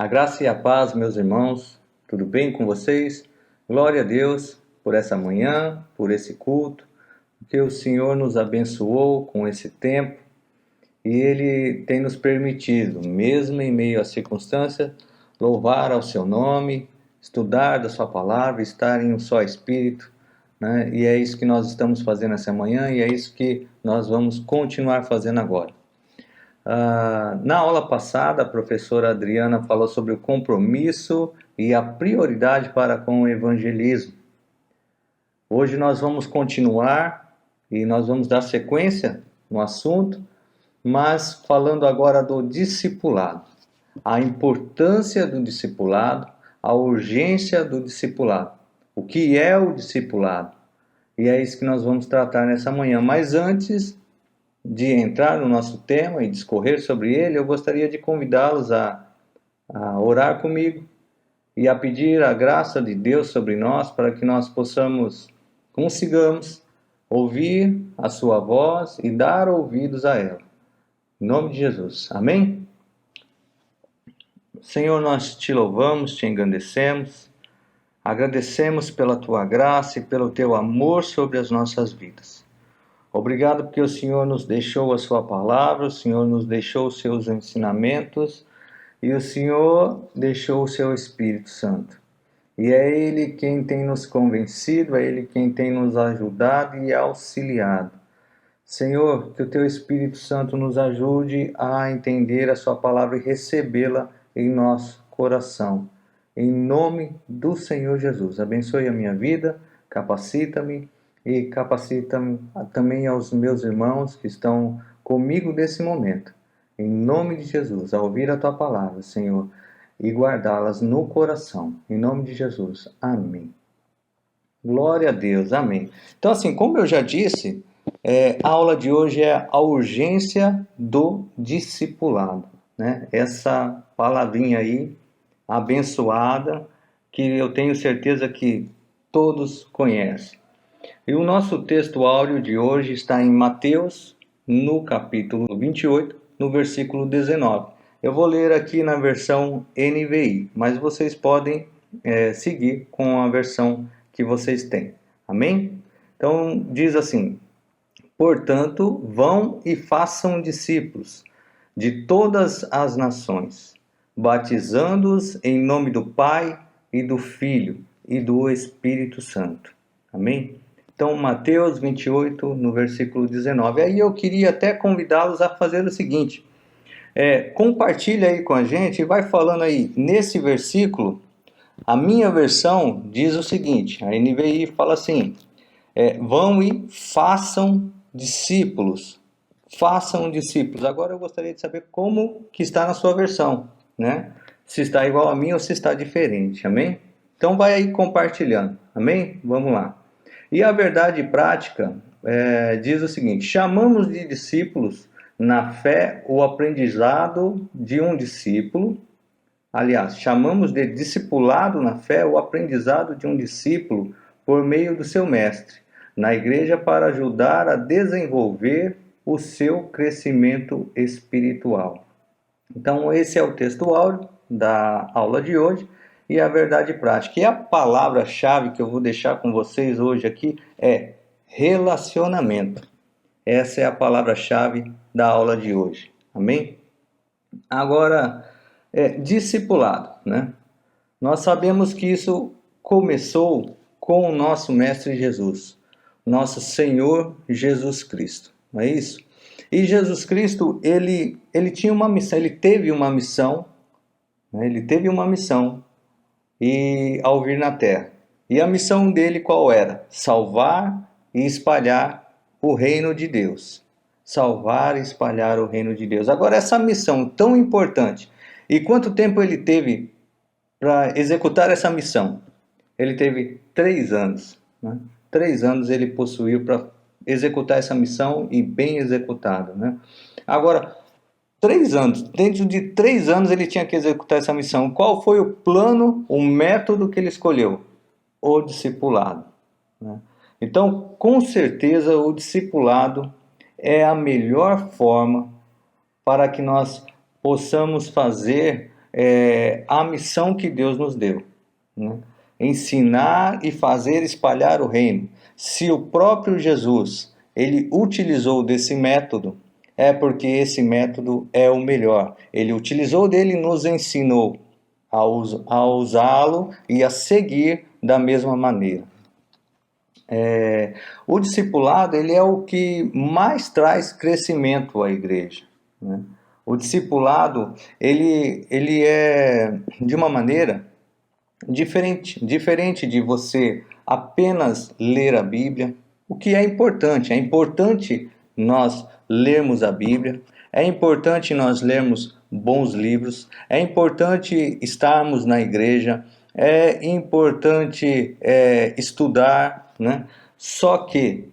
A graça e a paz, meus irmãos, tudo bem com vocês? Glória a Deus por essa manhã, por esse culto, porque o Senhor nos abençoou com esse tempo e Ele tem nos permitido, mesmo em meio às circunstâncias, louvar ao Seu nome, estudar da Sua palavra, estar em um só Espírito, né? E é isso que nós estamos fazendo essa manhã e é isso que nós vamos continuar fazendo agora. Na aula passada, a professora Adriana falou sobre o compromisso e a prioridade para com o evangelismo. Hoje nós vamos continuar e nós vamos dar sequência no assunto, mas falando agora do discipulado. A importância do discipulado, a urgência do discipulado. O que é o discipulado? E é isso que nós vamos tratar nessa manhã. Mas antes de entrar no nosso tema e discorrer sobre ele, eu gostaria de convidá-los a orar comigo e a pedir a graça de Deus sobre nós para que nós consigamos ouvir a sua voz e dar ouvidos a ela. Em nome de Jesus. Amém? Senhor, nós te louvamos, te engrandecemos, agradecemos pela tua graça e pelo teu amor sobre as nossas vidas. Obrigado porque o Senhor nos deixou a sua palavra, o Senhor nos deixou os seus ensinamentos e o Senhor deixou o seu Espírito Santo. E é Ele quem tem nos convencido, é Ele quem tem nos ajudado e auxiliado. Senhor, que o teu Espírito Santo nos ajude a entender a sua palavra e recebê-la em nosso coração. Em nome do Senhor Jesus, abençoe a minha vida, capacita-me e capacita também aos meus irmãos que estão comigo nesse momento. Em nome de Jesus, a ouvir a tua palavra, Senhor, e guardá-las no coração. Em nome de Jesus. Amém. Glória a Deus. Amém. Então, assim, como eu já disse, a aula de hoje é a urgência do discipulado, né? Essa palavrinha aí, abençoada, que eu tenho certeza que todos conhecem. E o nosso texto áureo de hoje está em Mateus, no capítulo 28, no versículo 19. Eu vou ler aqui na versão NVI, mas vocês podem seguir com a versão que vocês têm. Amém? Então, diz assim: portanto, vão e façam discípulos de todas as nações, batizando-os em nome do Pai e do Filho e do Espírito Santo. Amém? Então, Mateus 28, no versículo 19. Aí eu queria até convidá-los a fazer o seguinte: compartilha aí com a gente e vai falando aí, nesse versículo, a minha versão diz o seguinte, a NVI fala assim, vão e façam discípulos. Façam discípulos. Agora eu gostaria de saber como que está na sua versão, né? Se está igual a mim ou se está diferente, amém? Então vai aí compartilhando, amém? Vamos lá. E a verdade prática diz o seguinte: chamamos de discípulos na fé o aprendizado de um discípulo. Aliás, chamamos de discipulado na fé o aprendizado de um discípulo por meio do seu mestre, na igreja para ajudar a desenvolver o seu crescimento espiritual. Então, esse é o texto áureo da aula de hoje. E a verdade prática. E a palavra-chave que eu vou deixar com vocês hoje aqui é relacionamento. Essa é a palavra-chave da aula de hoje. Amém? Agora, discipulado, né? Nós sabemos que isso começou com o nosso Mestre Jesus, nosso Senhor Jesus Cristo. Não é isso? E Jesus Cristo, ele tinha uma missão, ele teve uma missão, né? Ele teve uma missão e ao vir na terra. E a missão dele qual era? Salvar e espalhar o reino de Deus. Salvar e espalhar o reino de Deus. Agora, essa missão tão importante. E quanto tempo ele teve para executar essa missão? Ele teve 3 anos. Né? 3 anos ele possuiu para executar essa missão e bem executado. Né? Agora, 3 anos. Dentro de 3 anos ele tinha que executar essa missão. Qual foi o plano, o método que ele escolheu? O discipulado. Né? Então, com certeza, o discipulado é a melhor forma para que nós possamos fazer a missão que Deus nos deu, né? Ensinar e fazer espalhar o reino. Se o próprio Jesus ele utilizou desse método, é porque esse método é o melhor. Ele utilizou dele e nos ensinou a usá-lo e a seguir da mesma maneira. O discipulado ele é o que mais traz crescimento à igreja, né? O discipulado ele é de uma maneira diferente de você apenas ler a Bíblia, o que é importante. É importante nós lermos a Bíblia, é importante nós lermos bons livros, é importante estarmos na igreja, é importante estudar, né? Só que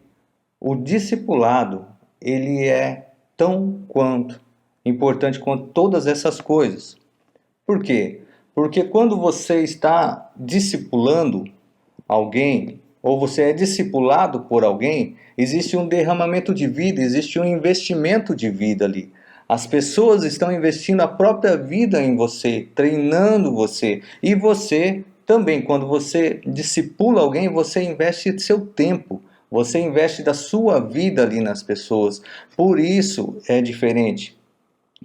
o discipulado, ele é tão quanto importante quanto todas essas coisas. Por quê? Porque quando você está discipulando alguém, ou você é discipulado por alguém, existe um derramamento de vida, existe um investimento de vida ali. As pessoas estão investindo a própria vida em você, treinando você. E você também, quando você discipula alguém, você investe seu tempo, você investe da sua vida ali nas pessoas. Por isso é diferente.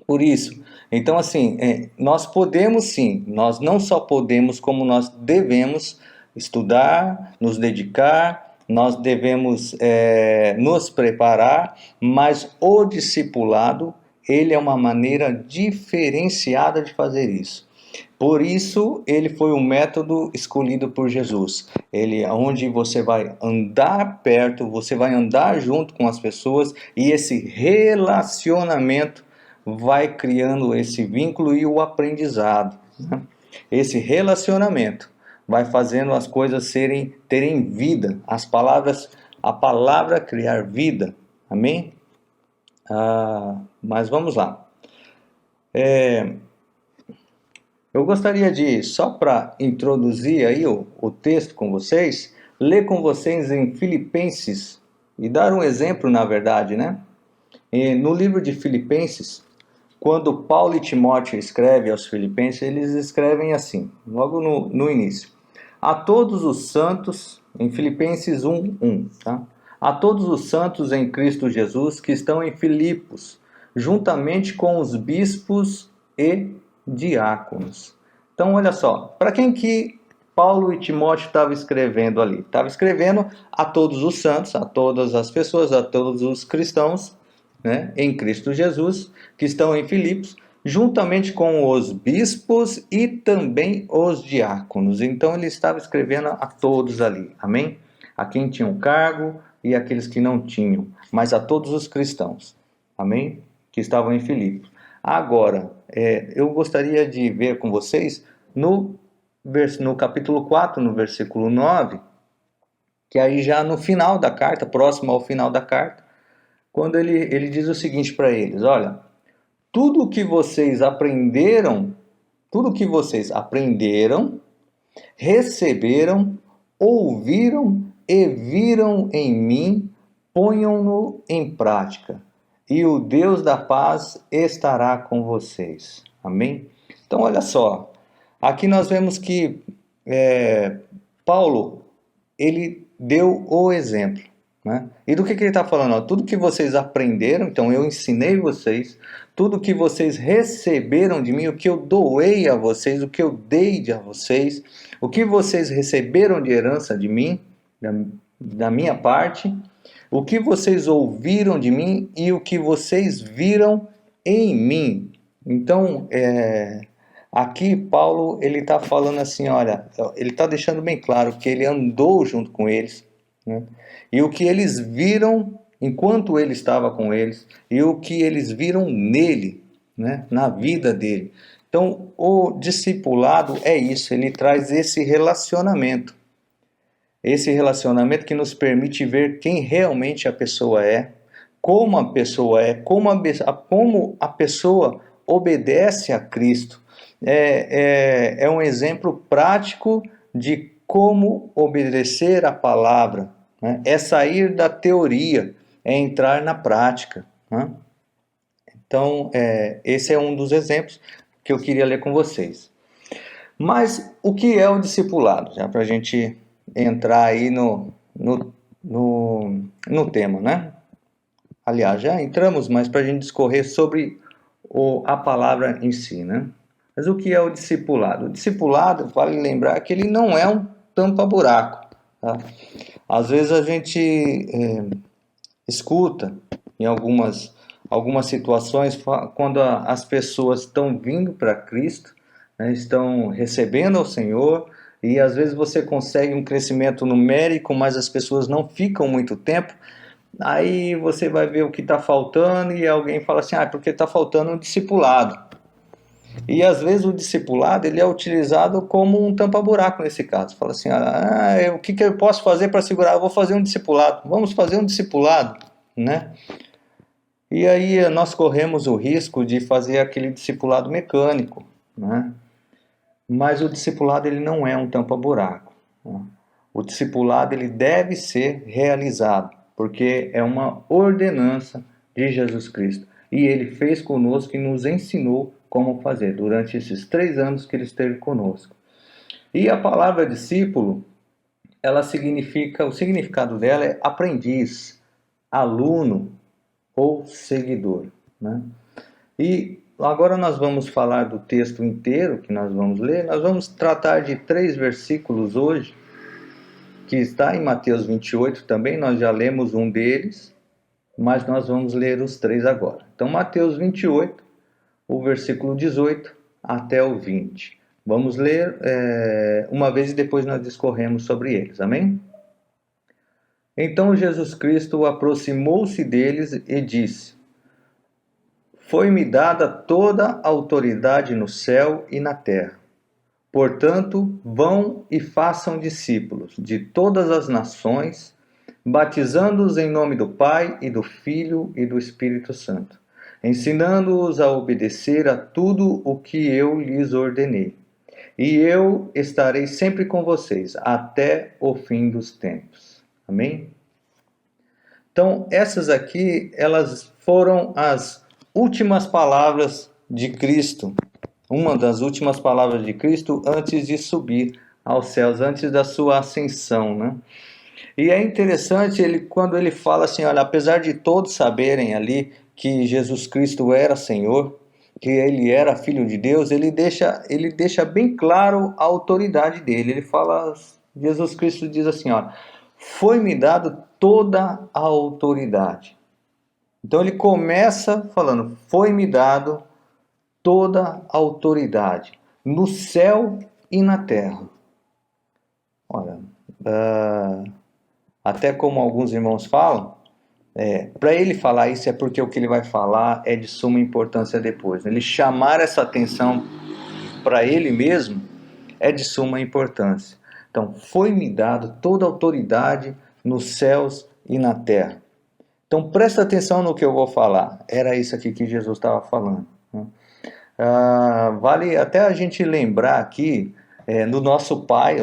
Por isso, então assim, nós podemos sim, nós não só podemos, como nós devemos estudar, nos dedicar, nós devemos nos preparar, mas o discipulado, ele é uma maneira diferenciada de fazer isso. Por isso, ele foi o método escolhido por Jesus. Ele, onde você vai andar perto, você vai andar junto com as pessoas e esse relacionamento vai criando esse vínculo e o aprendizado, né? Esse relacionamento vai fazendo as coisas terem vida. A palavra criar vida. Amém? Mas vamos lá. Eu gostaria de, só para introduzir aí o texto com vocês, ler com vocês em Filipenses e dar um exemplo, na verdade, né? E no livro de Filipenses, quando Paulo e Timóteo escrevem aos Filipenses, eles escrevem assim, logo no início. A todos os santos, em Filipenses 1:1, tá? A todos os santos em Cristo Jesus que estão em Filipos, juntamente com os bispos e diáconos. Então, olha só, para quem que Paulo e Timóteo estavam escrevendo ali? Estava escrevendo a todos os santos, a todas as pessoas, a todos os cristãos, né, em Cristo Jesus, que estão em Filipos, juntamente com os bispos e também os diáconos. Então ele estava escrevendo a todos ali, amém? A quem tinha um cargo e aqueles que não tinham, mas a todos os cristãos, amém? Que estavam em Filipos. Agora, eu gostaria de ver com vocês no capítulo 4, no versículo 9, que aí já no final da carta, próximo ao final da carta, quando ele diz o seguinte para eles: olha, tudo que vocês aprenderam, receberam, ouviram e viram em mim, ponham-no em prática, e o Deus da paz estará com vocês. Amém? Então, olha só, aqui nós vemos que Paulo, ele deu o exemplo, né? E do que ele está falando? Ó, tudo que vocês aprenderam, então eu ensinei vocês, tudo que vocês receberam de mim, o que eu doei a vocês, o que eu dei a vocês, o que vocês receberam de herança de mim, da minha parte, o que vocês ouviram de mim e o que vocês viram em mim. Então, aqui Paulo ele está falando assim, olha, ele está deixando bem claro que ele andou junto com eles, né? E o que eles viram enquanto ele estava com eles, e o que eles viram nele, né? Na vida dele. Então, o discipulado é isso, ele traz esse relacionamento que nos permite ver quem realmente a pessoa é, como a pessoa é, como a pessoa obedece a Cristo. É um exemplo prático de como obedecer a palavra, né? É sair da teoria, é entrar na prática, né? Então, esse é um dos exemplos. que eu queria ler com vocês. Mas o que é o discipulado? Já para a gente entrar aí no tema, né? Aliás, já entramos, mas para a gente discorrer sobre a palavra em si, né? Mas o que é o discipulado? O discipulado, vale lembrar que ele não é um tampa-buraco, tá? Às vezes a gente escuta em algumas situações, quando as pessoas estão vindo para Cristo, né, estão recebendo ao Senhor, e às vezes você consegue um crescimento numérico, mas as pessoas não ficam muito tempo. Aí você vai ver o que está faltando e alguém fala assim, porque está faltando um discipulado. E às vezes o discipulado ele é utilizado como um tampa-buraco nesse caso. Fala assim, o que eu posso fazer para segurar? Eu vou fazer um discipulado. Vamos fazer um discipulado, né? E aí nós corremos o risco de fazer aquele discipulado mecânico, né? Mas o discipulado ele não é um tampa-buraco, né? O discipulado ele deve ser realizado, porque é uma ordenança de Jesus Cristo. E ele fez conosco e nos ensinou como fazer durante esses 3 anos que ele esteve conosco. E a palavra discípulo, ela significa, o significado dela é aprendiz, aluno ou seguidor, né? E agora nós vamos falar do texto inteiro que nós vamos ler. Nós vamos tratar de 3 versículos hoje, que está em Mateus 28 também. Nós já lemos um deles, mas nós vamos ler os 3 agora. Então, Mateus 28, o versículo 18 até o 20. Vamos ler uma vez e depois nós discorremos sobre eles. Amém? Então Jesus Cristo aproximou-se deles e disse: Foi-me dada toda a autoridade no céu e na terra. Portanto, vão e façam discípulos de todas as nações, batizando-os em nome do Pai e do Filho e do Espírito Santo, ensinando-os a obedecer a tudo o que eu lhes ordenei. E eu estarei sempre com vocês até o fim dos tempos. Amém? Então, essas aqui, elas foram as últimas palavras de Cristo. Uma das últimas palavras de Cristo antes de subir aos céus, antes da sua ascensão, né? E é interessante quando ele fala assim, olha, apesar de todos saberem ali que Jesus Cristo era Senhor, que ele era Filho de Deus, ele deixa bem claro a autoridade dele. Ele fala, Jesus Cristo diz assim, olha, foi-me dado toda a autoridade. Então ele começa falando, foi-me dado toda a autoridade no céu e na terra. Olha, até como alguns irmãos falam, para ele falar isso é porque o que ele vai falar é de suma importância depois. Ele chamar essa atenção para ele mesmo é de suma importância. Então, foi-me dado toda a autoridade nos céus e na terra. Então, presta atenção no que eu vou falar. Era isso aqui que Jesus estava falando, né? Vale até a gente lembrar aqui do nosso pai,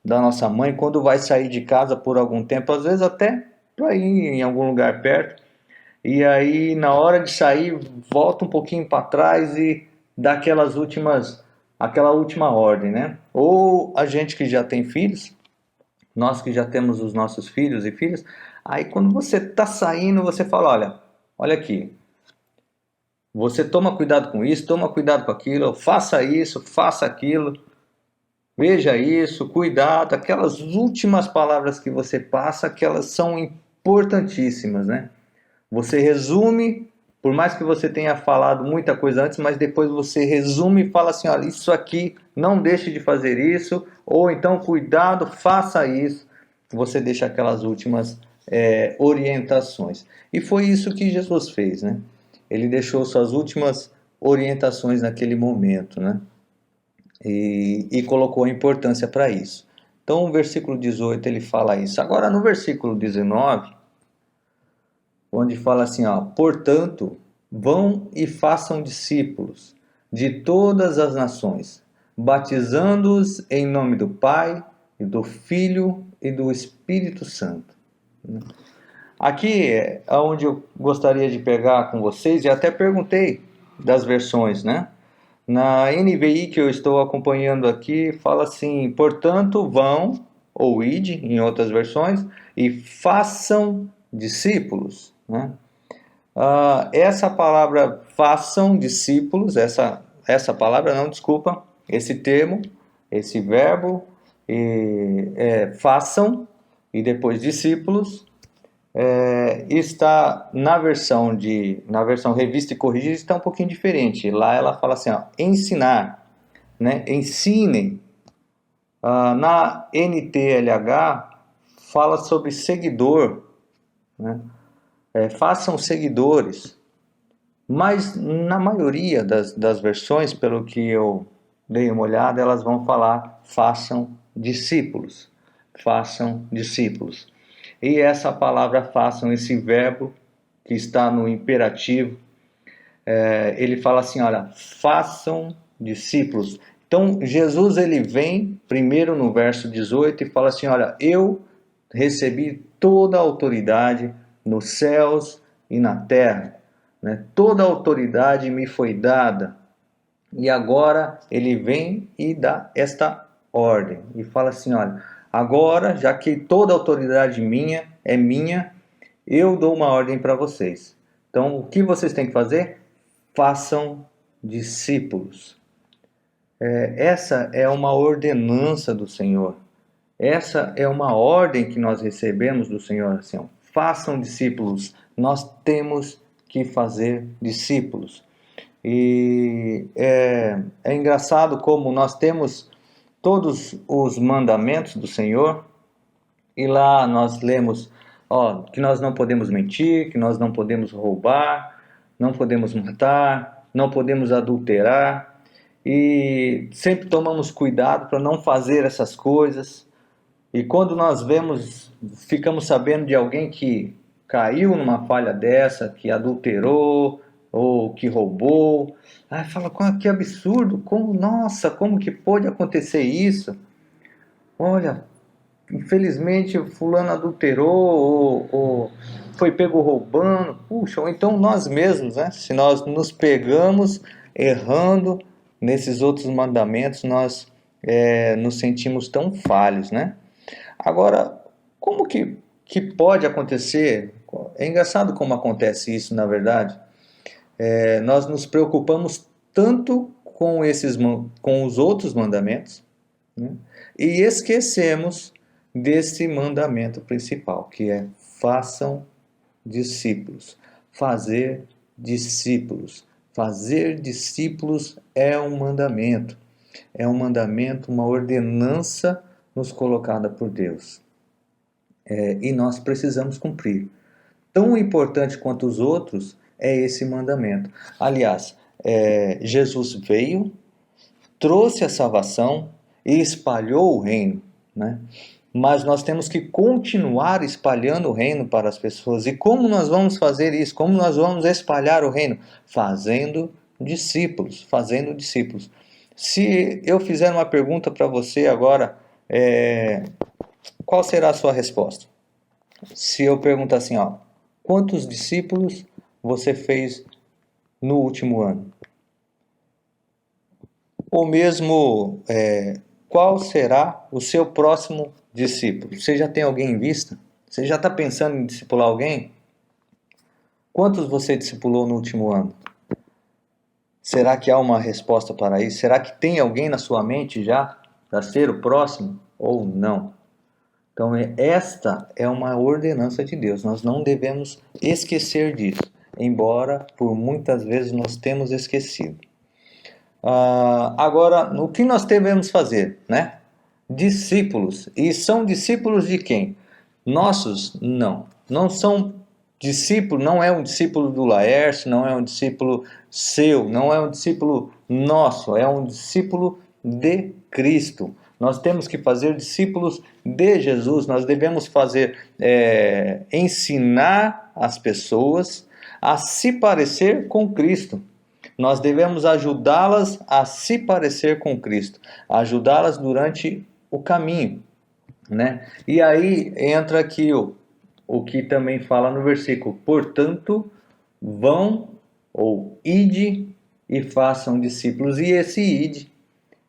da nossa mãe, quando vai sair de casa por algum tempo, às vezes até para ir em algum lugar perto, e aí na hora de sair, volta um pouquinho para trás e dá aquela última ordem, né? Ou a gente que já tem filhos, nós que já temos os nossos filhos e filhas, aí quando você está saindo, você fala, olha aqui, você toma cuidado com isso, toma cuidado com aquilo, faça isso, faça aquilo, veja isso, cuidado. Aquelas últimas palavras que você passa, que elas são importantíssimas, né? Você resume, por mais que você tenha falado muita coisa antes, mas depois você resume e fala assim, olha, isso aqui, não deixe de fazer isso, ou então, cuidado, faça isso. Você deixa aquelas últimas orientações. E foi isso que Jesus fez, né? Ele deixou suas últimas orientações naquele momento, né? E colocou a importância para isso. Então, o versículo 18 ele fala isso. Agora, no versículo 19, onde fala assim, portanto, vão e façam discípulos de todas as nações, batizando-os em nome do Pai, e do Filho e do Espírito Santo. Aqui é onde eu gostaria de pegar com vocês, e até perguntei das versões, né? Na NVI que eu estou acompanhando aqui, fala assim: portanto, vão, ou ide, em outras versões, e façam discípulos, né? Essa palavra façam discípulos, essa palavra não, desculpa, esse termo, esse verbo, façam, e depois discípulos, está na versão revista e corrigida, está um pouquinho diferente. Lá ela fala assim, ó, ensinar, né? Ensinem. Na NTLH fala sobre seguidor, né? Façam seguidores. Mas na maioria das versões, pelo que eu dei uma olhada, elas vão falar façam discípulos. Façam discípulos. E essa palavra façam, esse verbo que está no imperativo, ele fala assim, olha, façam discípulos. Então Jesus ele vem primeiro no verso 18 e fala assim, olha, eu recebi toda a autoridade nos céus e na terra, né? Toda a autoridade me foi dada. E agora ele vem e dá esta ordem e fala assim, olha, agora, já que toda a autoridade minha é minha, eu dou uma ordem para vocês. Então, o que vocês têm que fazer? Façam discípulos. Essa é uma ordenança do Senhor. Essa é uma ordem que nós recebemos do Senhor. Assim, ó, façam discípulos. Nós temos que fazer discípulos. E é engraçado como nós temos todos os mandamentos do Senhor, e lá nós lemos que nós não podemos mentir, que nós não podemos roubar, não podemos matar, não podemos adulterar, e sempre tomamos cuidado para não fazer essas coisas. E quando nós ficamos sabendo de alguém que caiu numa falha dessa, que adulterou ou que roubou, aí fala, que absurdo, nossa, como que pode acontecer isso? Olha, infelizmente fulano adulterou ou foi pego roubando, puxa, ou então nós mesmos, né? Se nós nos pegamos errando nesses outros mandamentos, nós nos sentimos tão falhos, né? Agora, como que pode acontecer? É engraçado como acontece isso, na verdade. Nós nos preocupamos tanto com os outros mandamentos, né? E esquecemos desse mandamento principal, que é façam discípulos. Fazer discípulos. Fazer discípulos é um mandamento. É um mandamento, uma ordenança nos colocada por Deus. E nós precisamos cumprir. Tão importante quanto os outros é esse mandamento. Aliás, Jesus veio, trouxe a salvação e espalhou o reino, né? Mas nós temos que continuar espalhando o reino para as pessoas. E como nós vamos fazer isso? Como nós vamos espalhar o reino? Fazendo discípulos, fazendo discípulos. Se eu fizer uma pergunta para você agora, qual será a sua resposta? Se eu perguntar assim, quantos discípulos você fez no último ano? Ou mesmo, qual será o seu próximo discípulo? Você já tem alguém em vista? Você já está pensando em discipular alguém? Quantos você discipulou no último ano? Será que há uma resposta para isso? Será que tem alguém na sua mente já para ser o próximo ou não? Então, esta é uma ordenança de Deus. Nós não devemos esquecer disso, embora por muitas vezes nós temos esquecido. Agora, o que nós devemos fazer, né? Discípulos. E são discípulos de quem? Nossos? Não. Não são discípulos, não é um discípulo do Laércio, não é um discípulo seu, não é um discípulo nosso, é um discípulo de Cristo. Nós temos que fazer discípulos de Jesus, nós devemos ensinar as pessoas a se parecer com Cristo. Nós devemos ajudá-las a se parecer com Cristo, ajudá-las durante o caminho, né? E aí entra aqui o que também fala no versículo, portanto, vão ou ide e façam discípulos. E esse ide,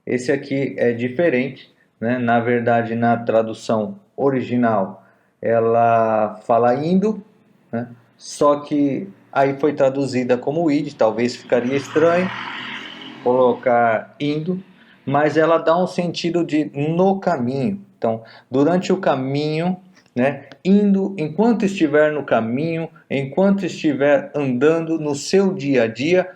esse aqui é diferente, né? Na verdade, na tradução original, ela fala indo, né? Só que aí foi traduzida como ide, talvez ficaria estranho colocar indo, mas ela dá um sentido de no caminho. Então, durante o caminho, né, indo, enquanto estiver no caminho, enquanto estiver andando no seu dia a dia,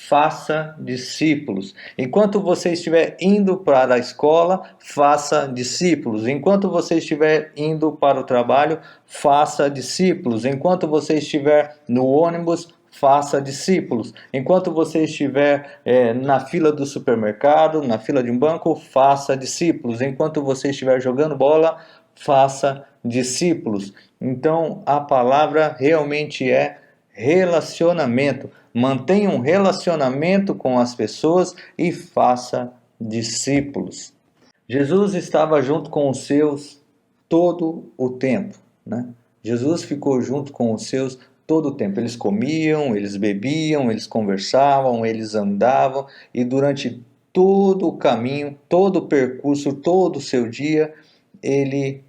faça discípulos. Enquanto você estiver indo para a escola, faça discípulos. Enquanto você estiver indo para o trabalho, faça discípulos. Enquanto você estiver no ônibus, faça discípulos. Enquanto você estiver na fila do supermercado, na fila de um banco, faça discípulos. Enquanto você estiver jogando bola, faça discípulos. Então, a palavra realmente é relacionamento. Mantenha um relacionamento com as pessoas e faça discípulos. Jesus estava junto com os seus todo o tempo, né? Jesus ficou junto com os seus todo o tempo. Eles comiam, eles bebiam, eles conversavam, eles andavam e durante todo o caminho, todo o percurso, todo o seu dia, ele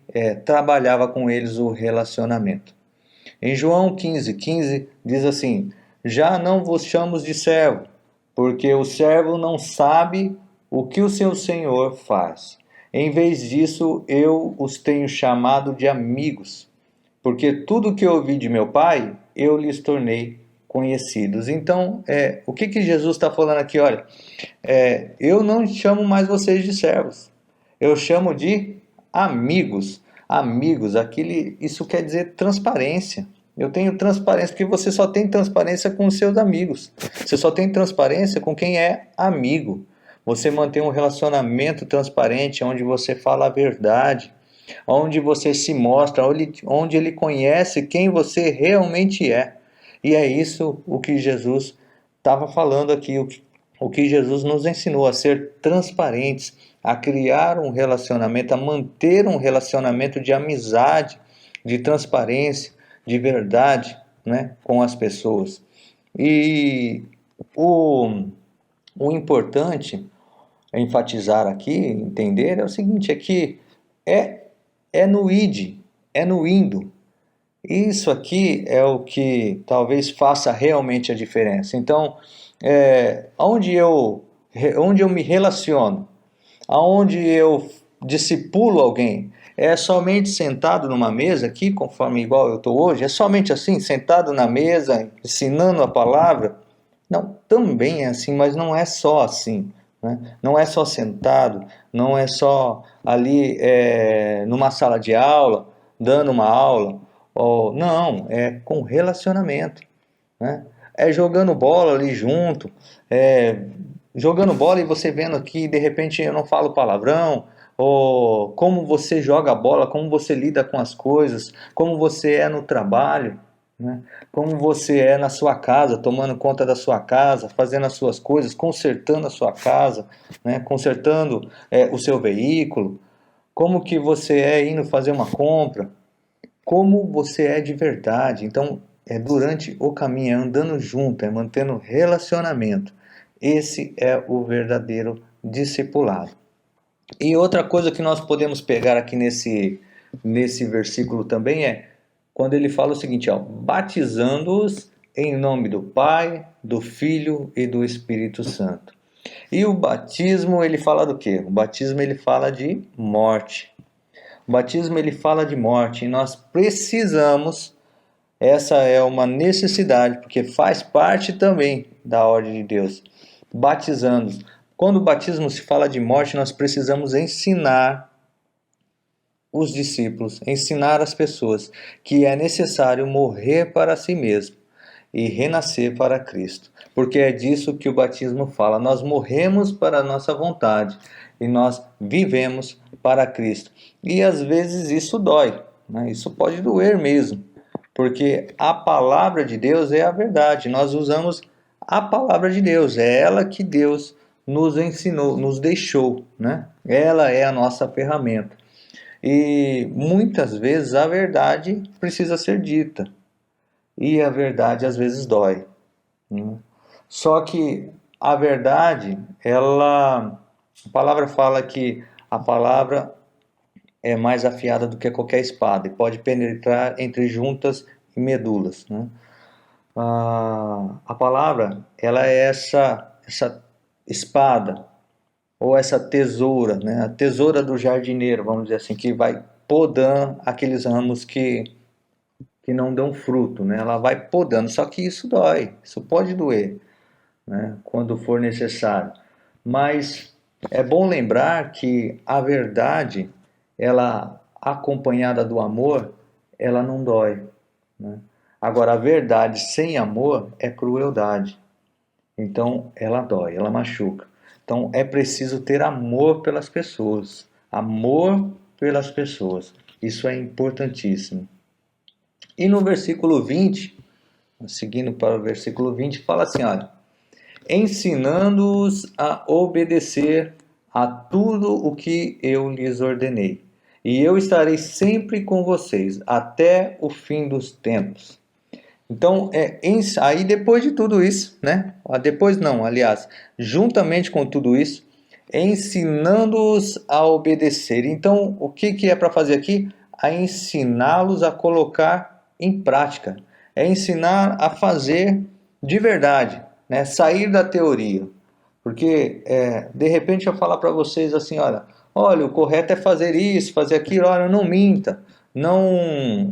trabalhava com eles o relacionamento. Em João 15:15 diz assim: já não vos chamo de servo, porque o servo não sabe o que o seu senhor faz. Em vez disso, eu os tenho chamado de amigos, porque tudo que eu ouvi de meu Pai, eu lhes tornei conhecidos. Então, o que Jesus está falando aqui? Olha, eu não chamo mais vocês de servos, eu chamo de amigos. Amigos, isso quer dizer transparência. Eu tenho transparência, porque você só tem transparência com os seus amigos. Você só tem transparência com quem é amigo. Você mantém um relacionamento transparente, onde você fala a verdade, onde você se mostra, onde ele conhece quem você realmente é. E é isso o que Jesus estava falando aqui, o que Jesus nos ensinou a ser transparentes, a criar um relacionamento, a manter um relacionamento de amizade, de transparência, de verdade, né, com as pessoas. E o importante a enfatizar aqui, entender, é o seguinte, é que é no id, é no indo. Isso aqui é o que talvez faça realmente a diferença. Então, onde eu me relaciono, aonde eu discipulo alguém, é somente sentado numa mesa aqui, conforme igual eu estou hoje, é somente assim, sentado na mesa, ensinando a palavra? Não, também é assim, mas não é só assim, né? Não é só sentado, não é só ali numa sala de aula, dando uma aula, não, é com relacionamento, né? É jogando bola ali junto, jogando bola e você vendo aqui, de repente eu não falo palavrão, ou como você joga a bola, como você lida com as coisas, como você é no trabalho, né? Como você é na sua casa, tomando conta da sua casa, fazendo as suas coisas, consertando a sua casa, né? Consertando o seu veículo, como que você é indo fazer uma compra, como você é de verdade. Então, é durante o caminho, é andando junto, é mantendo relacionamento. Esse é o verdadeiro discipulado. E outra coisa que nós podemos pegar aqui nesse versículo também é quando ele fala o seguinte, ó, batizando-os em nome do Pai, do Filho e do Espírito Santo. E o batismo, ele fala do quê? O batismo, ele fala de morte. O batismo, ele fala de morte e nós precisamos, essa é uma necessidade, porque faz parte também da ordem de Deus, batizando. Quando o batismo se fala de morte, nós precisamos ensinar os discípulos, ensinar as pessoas que é necessário morrer para si mesmo e renascer para Cristo. Porque é disso que o batismo fala. Nós morremos para a nossa vontade e nós vivemos para Cristo. E às vezes isso dói, né? Isso pode doer mesmo, porque a palavra de Deus é a verdade. Nós usamos a palavra de Deus, é ela que Deus nos ensinou, nos deixou, né? Ela é a nossa ferramenta. E muitas vezes a verdade precisa ser dita. E a verdade às vezes dói, né? Só que a verdade, a palavra fala que a palavra é mais afiada do que qualquer espada e pode penetrar entre juntas e medulas, né? A palavra, ela é essa espada, ou essa tesoura, né? A tesoura do jardineiro, vamos dizer assim, que vai podando aqueles ramos que não dão fruto, né? Ela vai podando, só que isso dói, isso pode doer, né? Quando for necessário. Mas é bom lembrar que a verdade, ela acompanhada do amor, ela não dói, né? Agora, a verdade sem amor é crueldade. Então, ela dói, ela machuca. Então, é preciso ter amor pelas pessoas. Amor pelas pessoas. Isso é importantíssimo. E no versículo 20, seguindo para o versículo 20, fala assim, olha, ensinando-os a obedecer a tudo o que eu lhes ordenei. E eu estarei sempre com vocês até o fim dos tempos. Então, aí depois de tudo isso, né? Depois não, aliás, juntamente com tudo isso, ensinando-os a obedecer. Então, o que é para fazer aqui? A ensiná-los a colocar em prática. É ensinar a fazer de verdade, né? Sair da teoria. Porque, de repente, eu falar para vocês assim, olha, o correto é fazer isso, fazer aquilo, olha, não minta, não,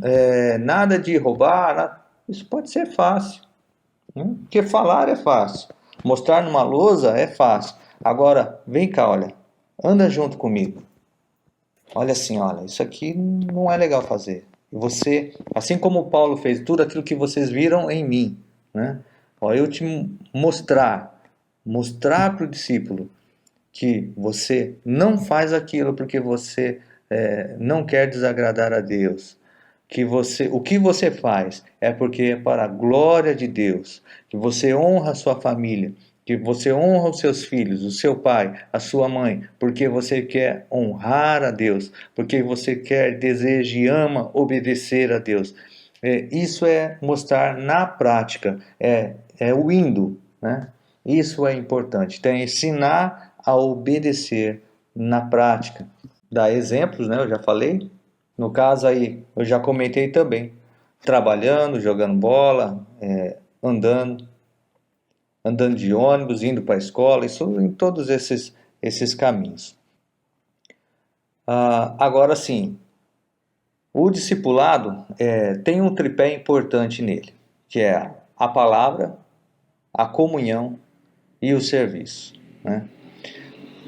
nada de roubar, isso pode ser fácil, né? Porque falar é fácil, mostrar numa lousa é fácil. Agora, vem cá, olha, anda junto comigo. Olha assim, olha, isso aqui não é legal fazer. E você, assim como Paulo fez, tudo aquilo que vocês viram em mim, né? Ó, eu te mostrar para o discípulo que você não faz aquilo porque você não quer desagradar a Deus, que o que você faz é porque é para a glória de Deus, que você honra a sua família, que você honra os seus filhos, o seu pai, a sua mãe, porque você quer honrar a Deus, porque você quer, deseja e ama obedecer a Deus. Isso é mostrar na prática, é o indo, né? Isso é importante. Então, é ensinar a obedecer na prática. Dar exemplos, né? Eu já falei. No caso aí, eu já comentei também. Trabalhando, jogando bola, andando de ônibus, indo para a escola, isso em todos esses caminhos. Agora sim, o discipulado tem um tripé importante nele, que é a palavra, a comunhão e o serviço, né?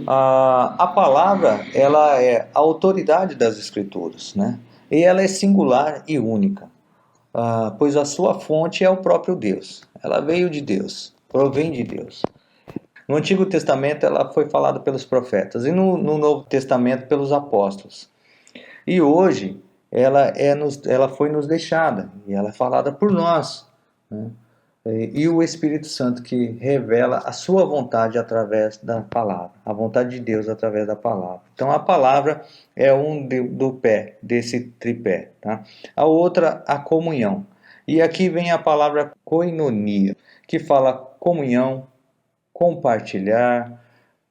A palavra, ela é a autoridade das Escrituras, né? E ela é singular e única, pois a sua fonte é o próprio Deus. Ela veio de Deus, provém de Deus. No Antigo Testamento ela foi falada pelos profetas e no Novo Testamento pelos apóstolos. E hoje ela foi nos deixada e ela é falada por nós, né? E o Espírito Santo que revela a sua vontade através da palavra, a vontade de Deus através da palavra. Então a palavra é do pé, desse tripé, tá? A outra, a comunhão. E aqui vem a palavra koinonia, que fala comunhão, compartilhar,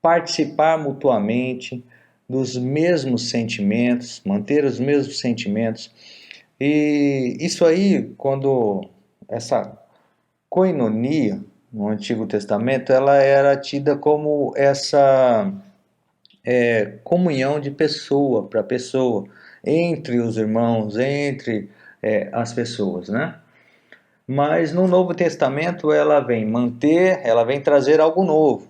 participar mutuamente dos mesmos sentimentos, manter os mesmos sentimentos. E isso aí, quando essa koinonia, no Antigo Testamento, ela era tida como essa comunhão de pessoa para pessoa, entre os irmãos, entre as pessoas, né? Mas no Novo Testamento ela vem trazer algo novo.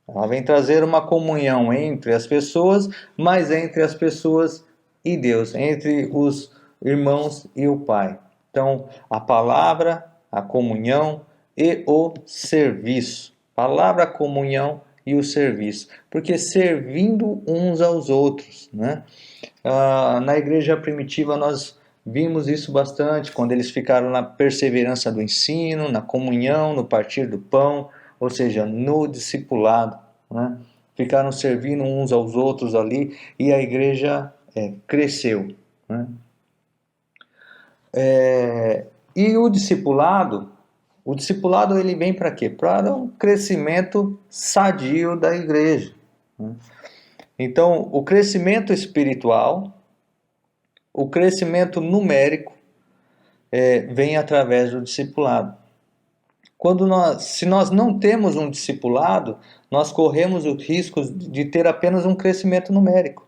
Ela vem trazer uma comunhão entre as pessoas, mas entre as pessoas e Deus, entre os irmãos e o Pai. Então, a palavra, a comunhão e o serviço. Palavra, comunhão e o serviço. Porque servindo uns aos outros, né? Na igreja primitiva nós vimos isso bastante, quando eles ficaram na perseverança do ensino, na comunhão, no partir do pão, ou seja, no discipulado, né? Ficaram servindo uns aos outros ali e a igreja cresceu, né? E o O discipulado ele vem para quê? Para um crescimento sadio da igreja. Então, o crescimento espiritual, o crescimento numérico, vem através do discipulado. Se nós não temos um discipulado, nós corremos o risco de ter apenas um crescimento numérico,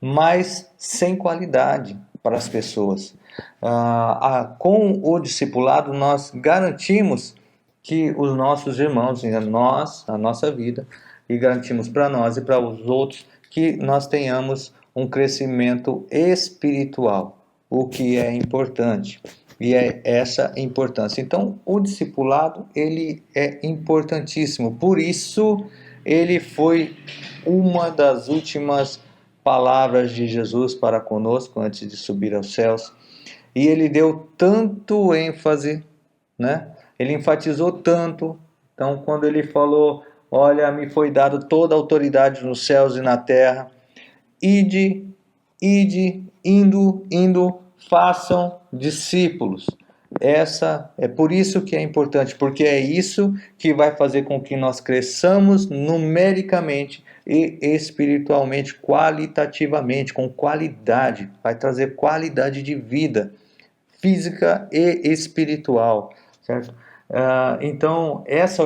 mas sem qualidade para as pessoas. Com o discipulado, nós garantimos que os nossos irmãos, a nossa vida, e garantimos para nós e para os outros que nós tenhamos um crescimento espiritual, o que é importante. E é essa importância. Então, o discipulado, ele é importantíssimo. Por isso, ele foi uma das últimas palavras de Jesus para conosco antes de subir aos céus. E ele deu tanto ênfase, né? Ele enfatizou tanto. Então, quando ele falou, olha, me foi dado toda a autoridade nos céus e na terra. Ide, indo, façam discípulos. Essa é por isso que é importante, porque é isso que vai fazer com que nós cresçamos numericamente e espiritualmente, qualitativamente, com qualidade, vai trazer qualidade de vida física e espiritual, certo? Então, essa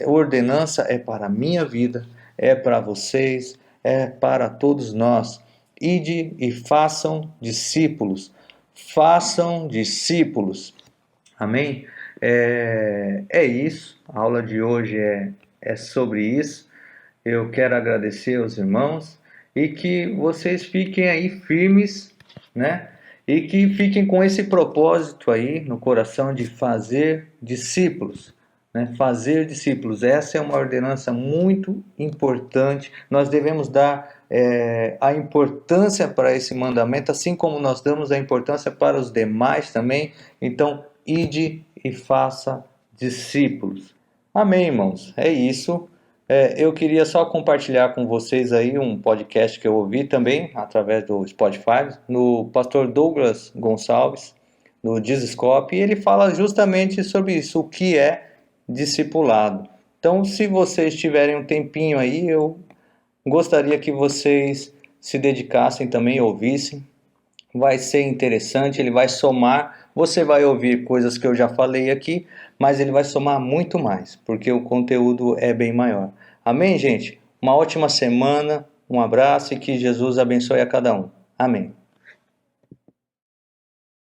ordenança é para a minha vida, é para vocês, é para todos nós. Ide e façam discípulos. Façam discípulos. Amém? É isso. A aula de hoje é sobre isso. Eu quero agradecer aos irmãos e que vocês fiquem aí firmes, né? E que fiquem com esse propósito aí no coração de fazer discípulos, né? Fazer discípulos. Essa é uma ordenança muito importante. Nós devemos dar a importância para esse mandamento, assim como nós damos a importância para os demais também. Então, ide e faça discípulos. Amém, irmãos? É isso. Eu queria só compartilhar com vocês aí um podcast que eu ouvi também, através do Spotify, no pastor Douglas Gonçalves, no Dizscope, e ele fala justamente sobre isso, o que é discipulado. Então, se vocês tiverem um tempinho aí, eu gostaria que vocês se dedicassem também, ouvissem. Vai ser interessante, ele vai somar. Você vai ouvir coisas que eu já falei aqui, mas ele vai somar muito mais, porque o conteúdo é bem maior. Amém, gente? Uma ótima semana, um abraço e que Jesus abençoe a cada um. Amém.